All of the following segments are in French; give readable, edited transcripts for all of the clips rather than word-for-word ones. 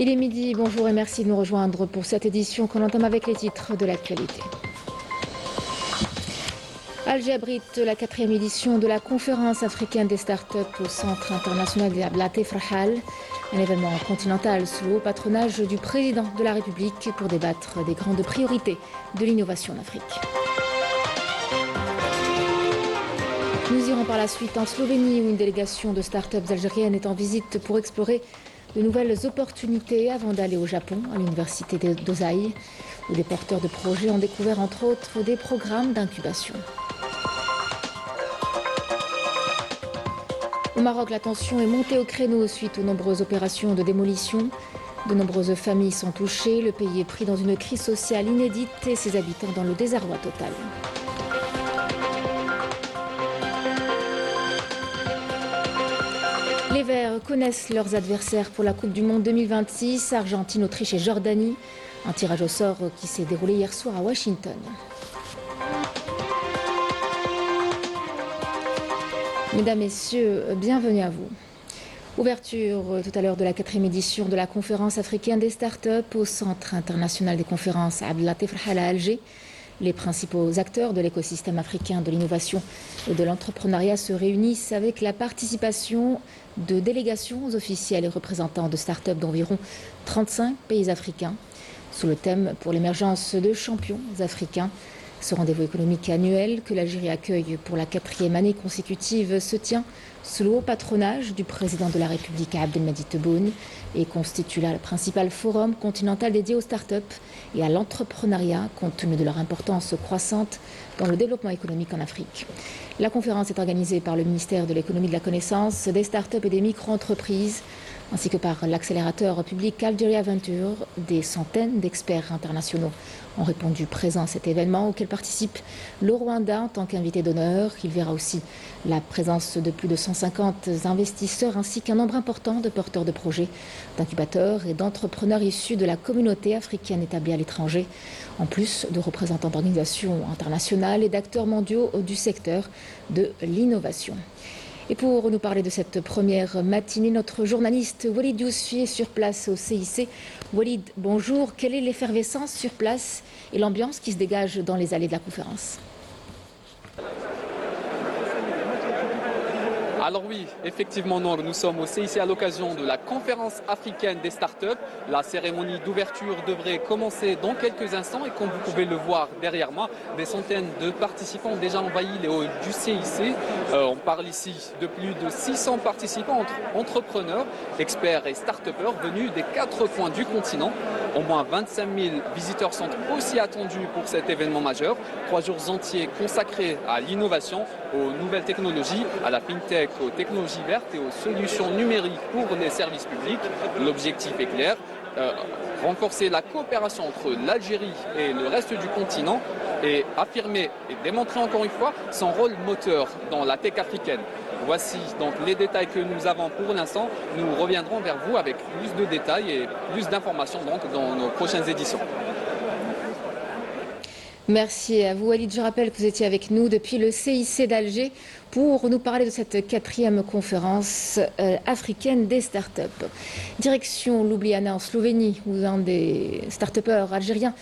Il est midi, bonjour et merci de nous rejoindre pour cette édition qu'on entame avec les titres de l'actualité. Alger abrite la 4e édition de la conférence africaine des startups au Centre international de Ablaté Frahal, un événement continental sous le haut patronage du président de la République pour débattre des grandes priorités de l'innovation en Afrique. Nous irons par la suite en Slovénie où une délégation de startups algériennes est en visite pour explorer de nouvelles opportunités avant d'aller au Japon, à l'université d'Ozai, où des porteurs de projets ont découvert entre autres des programmes d'incubation. Au Maroc, la tension est montée au créneau suite aux nombreuses opérations de démolition. De nombreuses familles sont touchées, le pays est pris dans une crise sociale inédite et ses habitants dans le désarroi total. Les Verts connaissent leurs adversaires pour la Coupe du Monde 2026, Argentine, Autriche et Jordanie. Un tirage au sort qui s'est déroulé hier soir à Washington. Mesdames, Messieurs, bienvenue à vous. Ouverture tout à l'heure de la 4e édition de la conférence africaine des startups au Centre international des conférences Ablaté Frahal à Alger. Les principaux acteurs de l'écosystème africain de l'innovation et de l'entrepreneuriat se réunissent avec la participation de délégations officielles et représentants de startups d'environ 35 pays africains sous le thème pour l'émergence de champions africains. Ce rendez-vous économique annuel que l'Algérie accueille pour la 4e année consécutive se tient sous le haut patronage du président de la République Abdelmadjid Tebboune et constitue là le principal forum continental dédié aux startups et à l'entrepreneuriat compte tenu de leur importance croissante dans le développement économique en Afrique. La conférence est organisée par le ministère de l'économie de la connaissance, des startups et des micro-entreprises ainsi que par l'accélérateur public Algeria Venture. Des centaines d'experts internationaux ont répondu présents à cet événement auquel participe le Rwanda en tant qu'invité d'honneur. Il verra aussi la présence de plus de 150 investisseurs ainsi qu'un nombre important de porteurs de projets, d'incubateurs et d'entrepreneurs issus de la communauté africaine établie à l'étranger, en plus de représentants d'organisations internationales et d'acteurs mondiaux du secteur de l'innovation. Et pour nous parler de cette première matinée, notre journaliste Walid Yousfi est sur place au CIC. Walid, bonjour. Quelle est l'effervescence sur place et l'ambiance qui se dégage dans les allées de la conférence ? Alors oui, effectivement, nous sommes au CIC à l'occasion de la conférence africaine des startups. La cérémonie d'ouverture devrait commencer dans quelques instants et comme vous pouvez le voir derrière moi, des centaines de participants ont déjà envahi les halls du CIC. On parle ici de plus de 600 participants entre entrepreneurs, experts et start-upers venus des 4 coins du continent. Au moins 25 000 visiteurs sont aussi attendus pour cet événement majeur. 3 jours entiers consacrés à l'innovation, aux nouvelles technologies, à la fintech, aux technologies vertes et aux solutions numériques pour les services publics. L'objectif est clair, renforcer la coopération entre l'Algérie et le reste du continent et affirmer et démontrer encore une fois son rôle moteur dans la tech africaine. Voici donc les détails que nous avons pour l'instant. Nous reviendrons vers vous avec plus de détails et plus d'informations donc dans nos prochaines éditions. Merci à vous, Walid. Je rappelle que vous étiez avec nous depuis le CIC d'Alger pour nous parler de cette 4e conférence africaine des startups. Direction Ljubljana en Slovénie, où un des start-upers algériens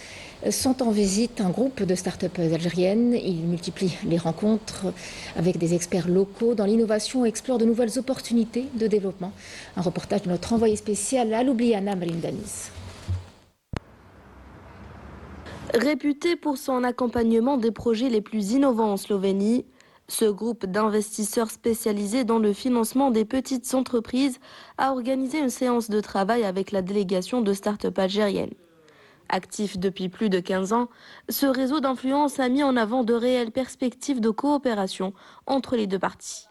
sont en visite, un groupe de start-up algériennes. Ils multiplient les rencontres avec des experts locaux dans l'innovation et explorent de nouvelles opportunités de développement. Un reportage de notre envoyé spécial à Ljubljana, Marine Danis. Réputé pour son accompagnement des projets les plus innovants en Slovénie, ce groupe d'investisseurs spécialisés dans le financement des petites entreprises a organisé une séance de travail avec la délégation de start-up algériennes. Actif depuis plus de 15 ans, ce réseau d'influence a mis en avant de réelles perspectives de coopération entre les deux parties.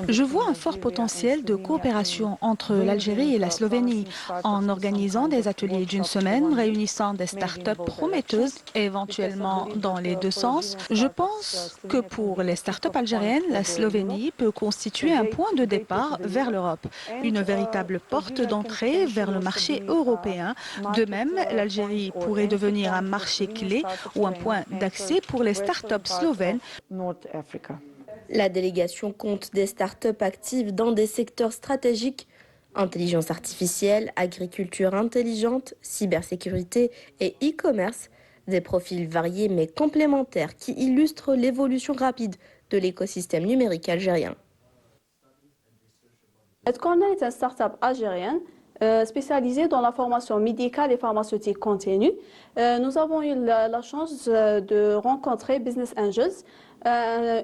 Je vois un fort potentiel de coopération entre l'Algérie et la Slovénie en organisant des ateliers d'une semaine réunissant des startups prometteuses, éventuellement dans les deux sens. Je pense que pour les startups algériennes, la Slovénie peut constituer un point de départ vers l'Europe, une véritable porte d'entrée vers le marché européen. De même, l'Algérie pourrait devenir un marché clé ou un point d'accès pour les startups slovènes. La délégation compte des startups actives dans des secteurs stratégiques, intelligence artificielle, agriculture intelligente, cybersécurité et e-commerce, des profils variés mais complémentaires qui illustrent l'évolution rapide de l'écosystème numérique algérien. Edcorner est une start-up algérienne spécialisée dans la formation médicale et pharmaceutique continue. Nous avons eu la chance de rencontrer Business Angels,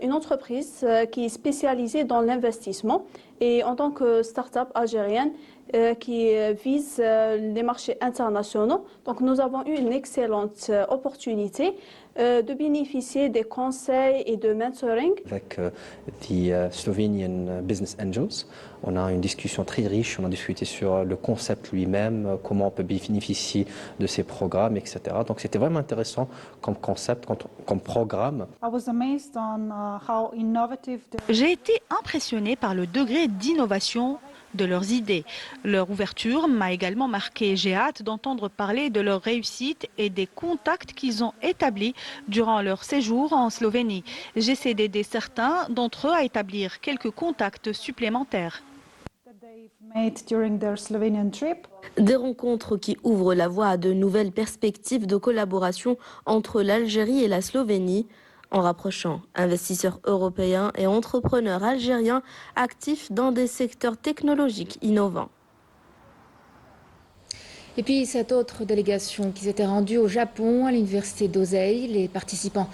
une entreprise qui est spécialisée dans l'investissement et en tant que start-up algérienne qui vise les marchés internationaux. Donc nous avons eu une excellente opportunité de bénéficier des conseils et de mentoring. Avec Slovenian Business Angels, on a une discussion très riche, on a discuté sur le concept lui-même, comment on peut bénéficier de ces programmes, etc. Donc c'était vraiment intéressant comme concept, comme programme. J'ai été impressionné par le degré d'innovation de leurs idées. Leur ouverture m'a également marqué. J'ai hâte d'entendre parler de leur réussite et des contacts qu'ils ont établis durant leur séjour en Slovénie. J'essaie d'aider certains d'entre eux à établir quelques contacts supplémentaires. Des rencontres qui ouvrent la voie à de nouvelles perspectives de collaboration entre l'Algérie et la Slovénie, en rapprochant investisseurs européens et entrepreneurs algériens actifs dans des secteurs technologiques innovants. Et puis cette autre délégation qui s'était rendue au Japon, à l'université d'Osei, les participants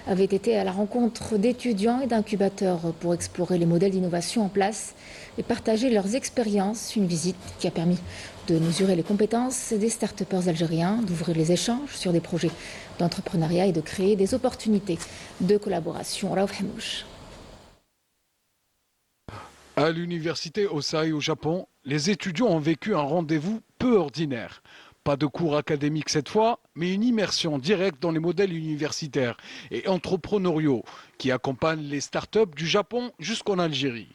avaient été à la rencontre d'étudiants et d'incubateurs pour explorer les modèles d'innovation en place et partager leurs expériences. Une visite qui a permis de mesurer les compétences des start-upers algériens, d'ouvrir les échanges sur des projets d'entrepreneuriat et de créer des opportunités de collaboration. Raouf Hamouche. À l'université Osei au Japon, les étudiants ont vécu un rendez-vous peu ordinaire. Pas de cours académiques cette fois, mais une immersion directe dans les modèles universitaires et entrepreneuriaux qui accompagnent les startups du Japon jusqu'en Algérie.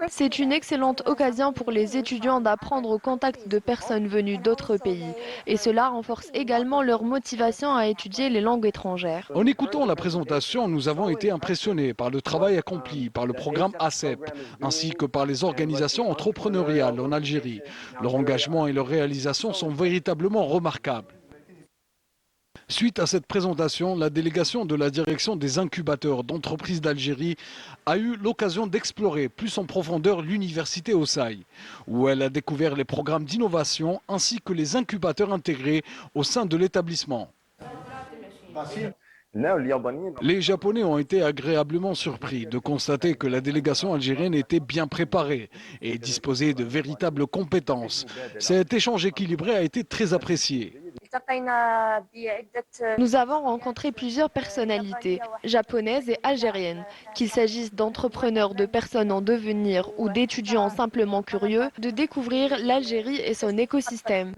C'est une excellente occasion pour les étudiants d'apprendre au contact de personnes venues d'autres pays. Et cela renforce également leur motivation à étudier les langues étrangères. En écoutant la présentation, nous avons été impressionnés par le travail accompli par le programme ACEP, ainsi que par les organisations entrepreneuriales en Algérie. Leur engagement et leur réalisation sont véritablement remarquables. Suite à cette présentation, la délégation de la direction des incubateurs d'entreprises d'Algérie a eu l'occasion d'explorer plus en profondeur l'université Osei, où elle a découvert les programmes d'innovation ainsi que les incubateurs intégrés au sein de l'établissement. Les Japonais ont été agréablement surpris de constater que la délégation algérienne était bien préparée et disposait de véritables compétences. Cet échange équilibré a été très apprécié. Nous avons rencontré plusieurs personnalités, japonaises et algériennes, qu'il s'agisse d'entrepreneurs, de personnes en devenir ou d'étudiants simplement curieux, de découvrir l'Algérie et son écosystème.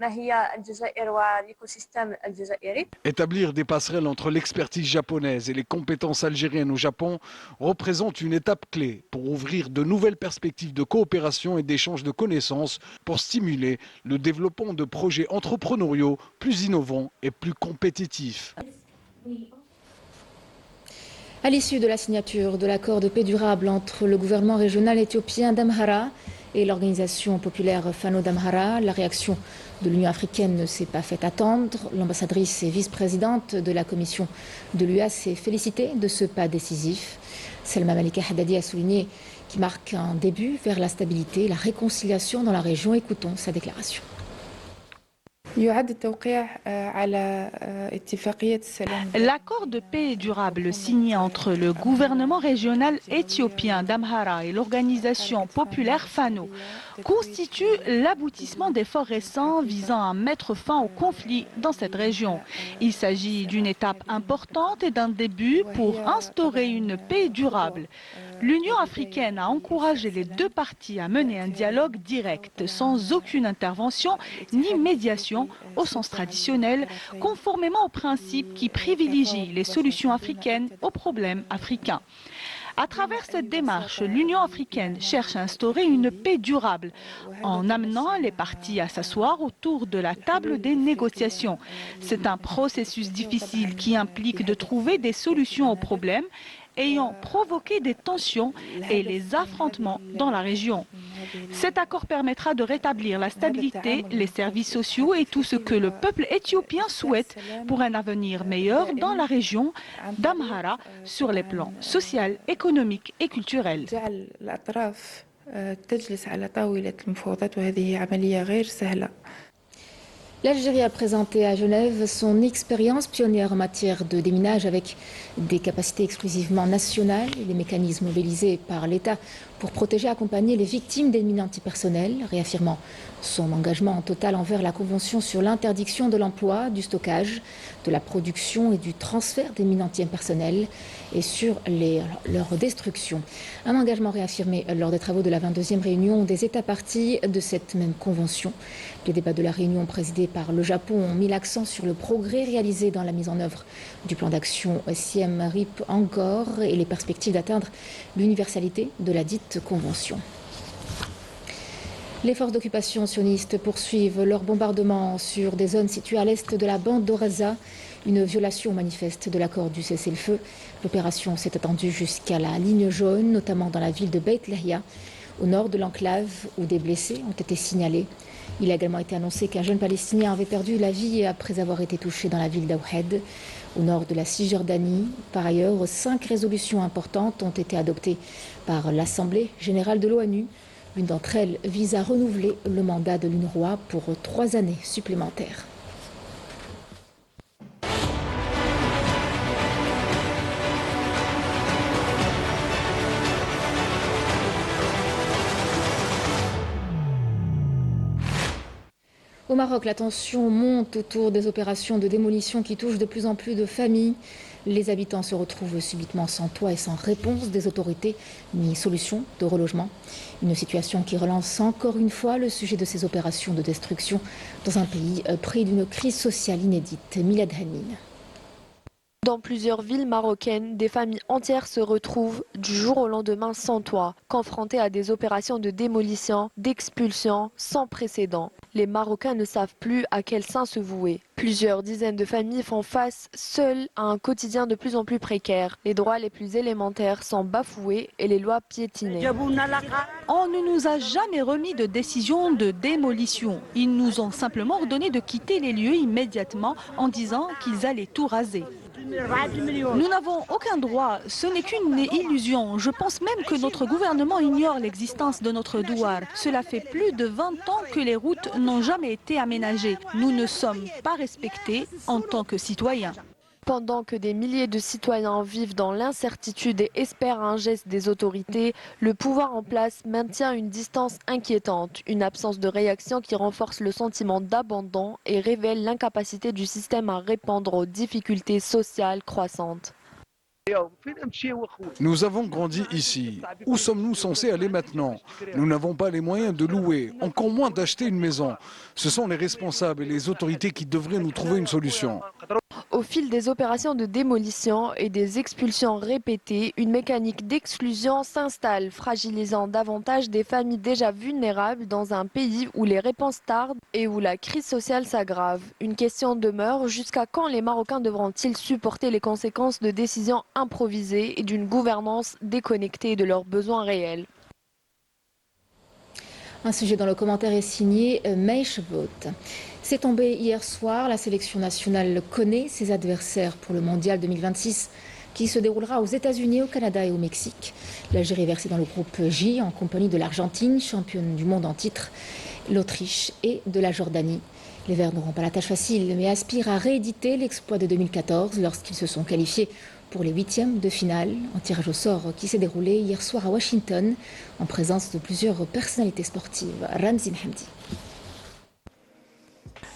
Établir des passerelles entre l'expertise japonaise et les compétences algériennes au Japon représente une étape clé pour ouvrir de nouvelles perspectives de coopération et d'échange de connaissances pour stimuler le développement de projets entrepreneuriaux plus innovants et plus compétitifs. À l'issue de la signature de l'accord de paix durable entre le gouvernement régional éthiopien d'Amhara et l'organisation populaire Fano d'Amhara, la réaction de l'Union africaine ne s'est pas fait attendre. L'ambassadrice et vice-présidente de la commission de l'UA s'est félicitée de ce pas décisif. Selma Malika Haddadi a souligné qu'il marque un début vers la stabilité et la réconciliation dans la région. Écoutons sa déclaration. L'accord de paix durable signé entre le gouvernement régional éthiopien d'Amhara et l'organisation populaire Fano constitue l'aboutissement d'efforts récents visant à mettre fin au conflit dans cette région. Il s'agit d'une étape importante et d'un début pour instaurer une paix durable. L'Union africaine a encouragé les deux parties à mener un dialogue direct, sans aucune intervention ni médiation au sens traditionnel, conformément aux principes qui privilégient les solutions africaines aux problèmes africains. À travers cette démarche, l'Union africaine cherche à instaurer une paix durable en amenant les parties à s'asseoir autour de la table des négociations. C'est un processus difficile qui implique de trouver des solutions aux problèmes ayant provoqué des tensions et les affrontements dans la région. Cet accord permettra de rétablir la stabilité, les services sociaux et tout ce que le peuple éthiopien souhaite pour un avenir meilleur dans la région d'Amhara sur les plans social, économique et culturel. L'Algérie a présenté à Genève son expérience pionnière en matière de déminage avec des capacités exclusivement nationales et les mécanismes mobilisés par l'État pour protéger et accompagner les victimes d'ennemis antipersonnels, réaffirmant son engagement total envers la Convention sur l'interdiction de l'emploi, du stockage, de la production et du transfert d'ennemis antipersonnels et sur leur destruction. Un engagement réaffirmé lors des travaux de la 22e réunion des États parties de cette même Convention. Les débats de la réunion présidée par le Japon ont mis l'accent sur le progrès réalisé dans la mise en œuvre du plan d'action Siem Reap Angkor et les perspectives d'atteindre l'universalité de la dite Convention. Les forces d'occupation sionistes poursuivent leurs bombardements sur des zones situées à l'est de la bande d'Oraza, une violation manifeste de l'accord du cessez-le-feu. L'opération s'est étendue jusqu'à la ligne jaune, notamment dans la ville de Beit Lahia, au nord de l'enclave, où des blessés ont été signalés. Il a également été annoncé qu'un jeune Palestinien avait perdu la vie après avoir été touché dans la ville d'Awhed, au nord de la Cisjordanie. Par ailleurs, 5 résolutions importantes ont été adoptées par l'Assemblée générale de l'ONU. Une d'entre elles vise à renouveler le mandat de l'UNRWA pour 3 années supplémentaires. Au Maroc, la tension monte autour des opérations de démolition qui touchent de plus en plus de familles. Les habitants se retrouvent subitement sans toit et sans réponse des autorités ni solution de relogement. Une situation qui relance encore une fois le sujet de ces opérations de destruction dans un pays pris d'une crise sociale inédite. Milad Hanin. Dans plusieurs villes marocaines, des familles entières se retrouvent du jour au lendemain sans toit, confrontées à des opérations de démolition, d'expulsion sans précédent. Les Marocains ne savent plus à quel sein se vouer. Plusieurs dizaines de familles font face seules à un quotidien de plus en plus précaire. Les droits les plus élémentaires sont bafoués et les lois piétinées. On ne nous a jamais remis de décision de démolition. Ils nous ont simplement ordonné de quitter les lieux immédiatement en disant qu'ils allaient tout raser. Nous n'avons aucun droit, ce n'est qu'une illusion. Je pense même que notre gouvernement ignore l'existence de notre douar. Cela fait plus de 20 ans que les routes n'ont jamais été aménagées. Nous ne sommes pas respectés en tant que citoyens. Pendant que des milliers de citoyens vivent dans l'incertitude et espèrent un geste des autorités, le pouvoir en place maintient une distance inquiétante, une absence de réaction qui renforce le sentiment d'abandon et révèle l'incapacité du système à répondre aux difficultés sociales croissantes. Nous avons grandi ici. Où sommes-nous censés aller maintenant? Nous n'avons pas les moyens de louer, encore moins d'acheter une maison. Ce sont les responsables et les autorités qui devraient nous trouver une solution. Au fil des opérations de démolition et des expulsions répétées, une mécanique d'exclusion s'installe, fragilisant davantage des familles déjà vulnérables dans un pays où les réponses tardent et où la crise sociale s'aggrave. Une question demeure, jusqu'à quand les Marocains devront-ils supporter les conséquences de décisions improvisées et d'une gouvernance déconnectée de leurs besoins réels? Un sujet dont le commentaire est signé Meish Vote. C'est tombé hier soir, la sélection nationale connaît ses adversaires pour le Mondial 2026 qui se déroulera aux États-Unis, au Canada et au Mexique. L'Algérie est versée dans le groupe J en compagnie de l'Argentine, championne du monde en titre, l'Autriche et de la Jordanie. Les Verts n'auront pas la tâche facile mais aspirent à rééditer l'exploit de 2014 lorsqu'ils se sont qualifiés pour les 8e de finale, un tirage au sort qui s'est déroulé hier soir à Washington en présence de plusieurs personnalités sportives. Ramzi Hamdi.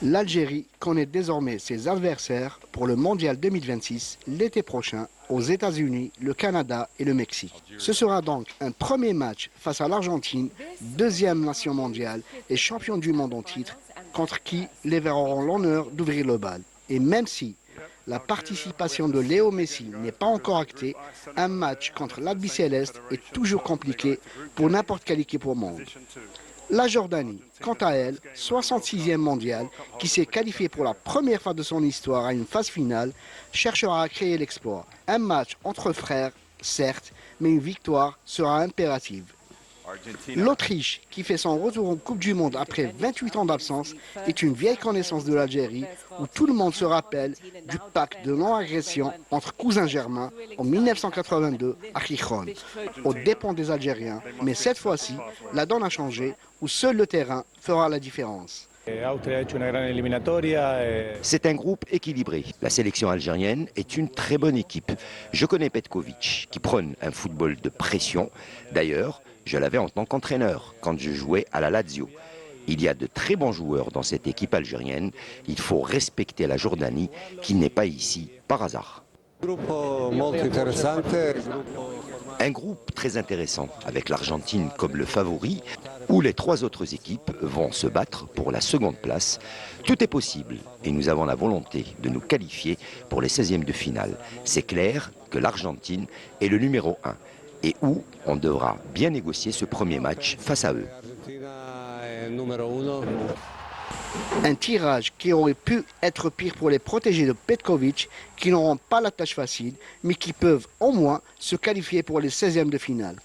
L'Algérie connaît désormais ses adversaires pour le Mondial 2026 l'été prochain aux États-Unis, le Canada et le Mexique. Ce sera donc un premier match face à l'Argentine, 2e nation mondiale et champion du monde en titre, contre qui les Verts auront l'honneur d'ouvrir le bal. Et même si La participation de Léo Messi n'est pas encore actée. Un match contre l'Albi Céleste est toujours compliqué pour n'importe quelle équipe au monde. La Jordanie, quant à elle, 66e mondiale, qui s'est qualifiée pour la première fois de son histoire à une phase finale, cherchera à créer l'exploit. Un match entre frères, certes, mais une victoire sera impérative. L'Autriche, qui fait son retour en Coupe du Monde après 28 ans d'absence, est une vieille connaissance de l'Algérie où tout le monde se rappelle du pacte de non-agression entre cousins germains en 1982 à Gijón, aux dépens des Algériens. Mais cette fois-ci, la donne a changé, où seul le terrain fera la différence. C'est un groupe équilibré. La sélection algérienne est une très bonne équipe. Je connais Petkovic, qui prône un football de pression. D'ailleurs, je l'avais en tant qu'entraîneur quand je jouais à la Lazio. Il y a de très bons joueurs dans cette équipe algérienne. Il faut respecter la Jordanie, qui n'est pas ici par hasard. Un groupe très intéressant, avec l'Argentine comme le favori, où les trois autres équipes vont se battre pour la seconde place. Tout est possible et nous avons la volonté de nous qualifier pour les 16e de finale. C'est clair que l'Argentine est le numéro 1 et où on devra bien négocier ce premier match face à eux. Un tirage qui aurait pu être pire pour les protégés de Petkovic, qui n'auront pas la tâche facile, mais qui peuvent au moins se qualifier pour les 16e de finale.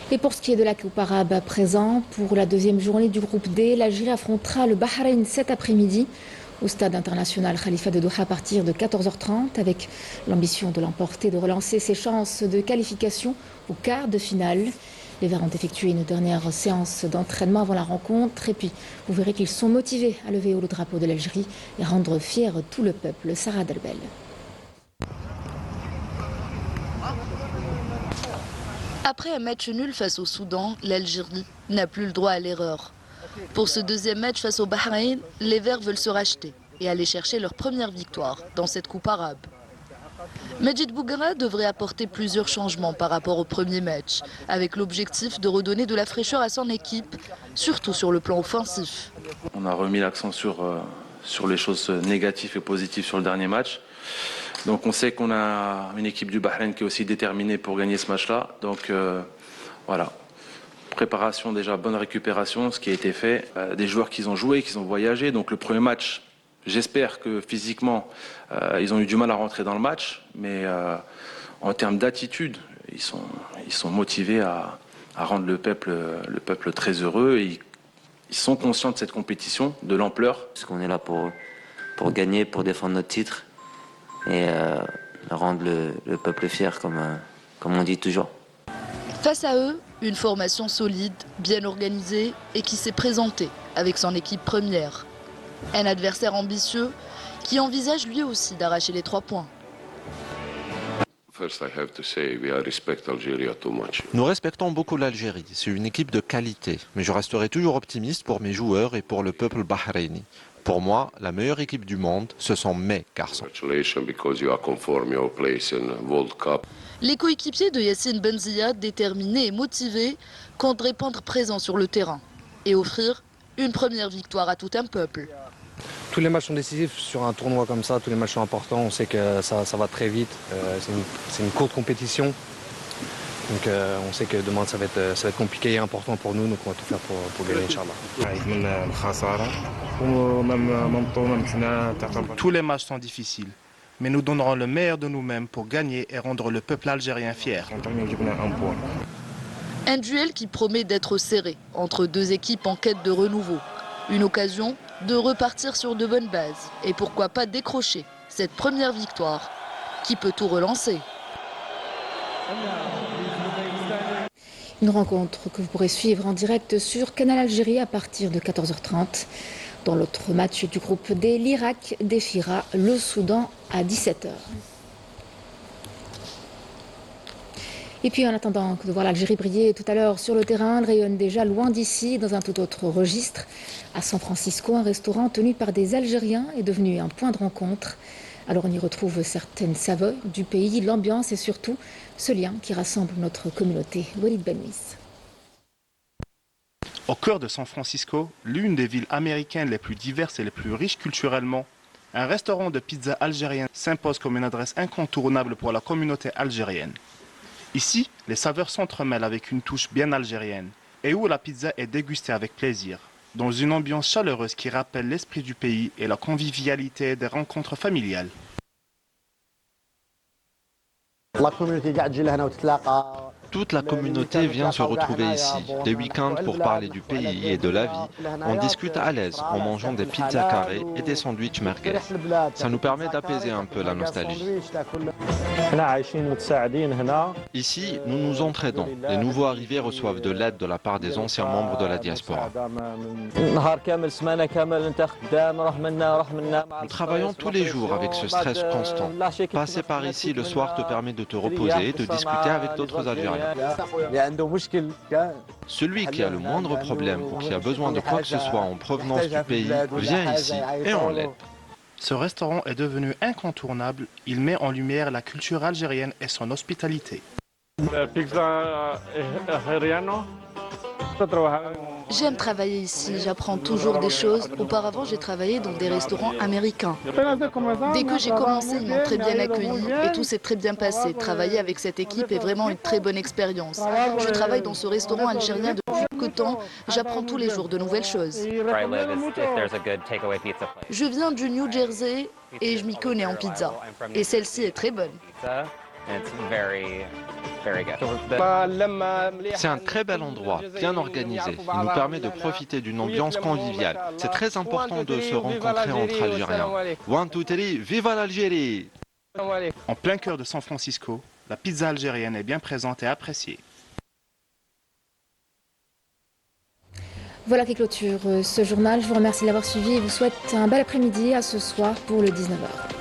Et pour ce qui est de la Coupe arabe à présent, pour la deuxième journée du groupe D, l'Algérie affrontera le Bahreïn cet après-midi au stade international Khalifa de Doha à partir de 14h30 avec l'ambition de l'emporter, de relancer ses chances de qualification au quart de finale. Les Verts ont effectué une dernière séance d'entraînement avant la rencontre et puis vous verrez qu'ils sont motivés à lever haut le drapeau de l'Algérie et rendre fier tout le peuple. Sarah Delbel. Après un match nul face au Soudan, l'Algérie n'a plus le droit à l'erreur. Pour ce deuxième match face au Bahreïn, les Verts veulent se racheter et aller chercher leur première victoire dans cette coupe arabe. Majid Bouguera devrait apporter plusieurs changements par rapport au premier match, avec l'objectif de redonner de la fraîcheur à son équipe, surtout sur le plan offensif. On a remis l'accent sur les choses négatives et positives sur le dernier match. Donc on sait qu'on a une équipe du Bahreïn qui est aussi déterminée pour gagner ce match-là. Donc voilà, préparation déjà, bonne récupération, ce qui a été fait. Des joueurs qui ont joué, qui ont voyagé. Donc le premier match, j'espère que physiquement, ils ont eu du mal à rentrer dans le match. Mais en termes d'attitude, ils sont motivés à rendre le peuple très heureux. Et ils sont conscients de cette compétition, de l'ampleur. Parce qu'on est là pour gagner, pour défendre notre titre. Et rendre le peuple fier, comme on dit toujours. Face à eux, une formation solide, bien organisée et qui s'est présentée avec son équipe première. Un adversaire ambitieux qui envisage lui aussi d'arracher les 3 points. Nous respectons beaucoup l'Algérie, c'est une équipe de qualité, mais je resterai toujours optimiste pour mes joueurs et pour le peuple bahreïni. Pour moi, la meilleure équipe du monde, ce sont mes garçons. Les coéquipiers de Yassine Benzia, déterminés et motivés, comptent répondre présent sur le terrain et offrir une première victoire à tout un peuple. Tous les matchs sont décisifs sur un tournoi comme ça, tous les matchs sont importants, on sait que ça va très vite, c'est une courte compétition. Donc on sait que demain ça va être compliqué et important pour nous, donc on va tout faire pour gagner, Inch'Allah. Tous les matchs sont difficiles, mais nous donnerons le meilleur de nous-mêmes pour gagner et rendre le peuple algérien fier. Un duel qui promet d'être serré entre deux équipes en quête de renouveau. Une occasion de repartir sur de bonnes bases et pourquoi pas décrocher cette première victoire qui peut tout relancer. Une rencontre que vous pourrez suivre en direct sur Canal Algérie à partir de 14h30. Dans l'autre match du groupe D, l'Irak défiera le Soudan à 17h. Et puis en attendant de voir l'Algérie briller tout à l'heure sur le terrain, elle rayonne déjà loin d'ici, dans un tout autre registre. À San Francisco, un restaurant tenu par des Algériens est devenu un point de rencontre. Alors on y retrouve certaines saveurs du pays, l'ambiance et surtout ce lien qui rassemble notre communauté. Walid Benmis. Au cœur de San Francisco, l'une des villes américaines les plus diverses et les plus riches culturellement, Un restaurant de pizza algérienne s'impose comme une adresse incontournable pour la communauté algérienne. Ici, les saveurs s'entremêlent avec une touche bien algérienne et où la pizza est dégustée avec plaisir, dans une ambiance chaleureuse qui rappelle l'esprit du pays et la convivialité des rencontres familiales. Toute la communauté vient se retrouver ici, les week-ends pour parler du pays et de la vie. On discute à l'aise en mangeant des pizzas carrées et des sandwichs merguez. Ça nous permet d'apaiser un peu la nostalgie. Ici, nous nous entraidons. Les nouveaux arrivés reçoivent de l'aide de la part des anciens membres de la diaspora. Nous travaillons tous les jours avec ce stress constant. Passer par ici le soir te permet de te reposer et de discuter avec d'autres Algériens. Celui qui a le moindre problème ou qui a besoin de quoi que ce soit en provenance du pays vient ici et on l'aide. Ce restaurant est devenu incontournable. Il met en lumière la culture algérienne et son hospitalité. J'aime travailler ici, j'apprends toujours des choses. Auparavant, j'ai travaillé dans des restaurants américains. Dès que j'ai commencé, ils m'ont très bien accueilli et tout s'est très bien passé. Travailler avec cette équipe est vraiment une très bonne expérience. Je travaille dans ce restaurant algérien depuis peu de temps. J'apprends tous les jours de nouvelles choses. Je viens du New Jersey et je m'y connais en pizza. Et celle-ci est très bonne. C'est un très bel endroit, bien organisé. Il nous permet de profiter d'une ambiance conviviale. C'est très important de se rencontrer entre Algériens. 1, 2, 3, viva l'Algérie! En plein cœur de San Francisco, la pizza algérienne est bien présente et appréciée. Voilà qui clôture ce journal. Je vous remercie de l'avoir suivi et vous souhaite un bel après-midi à ce soir pour le 19h.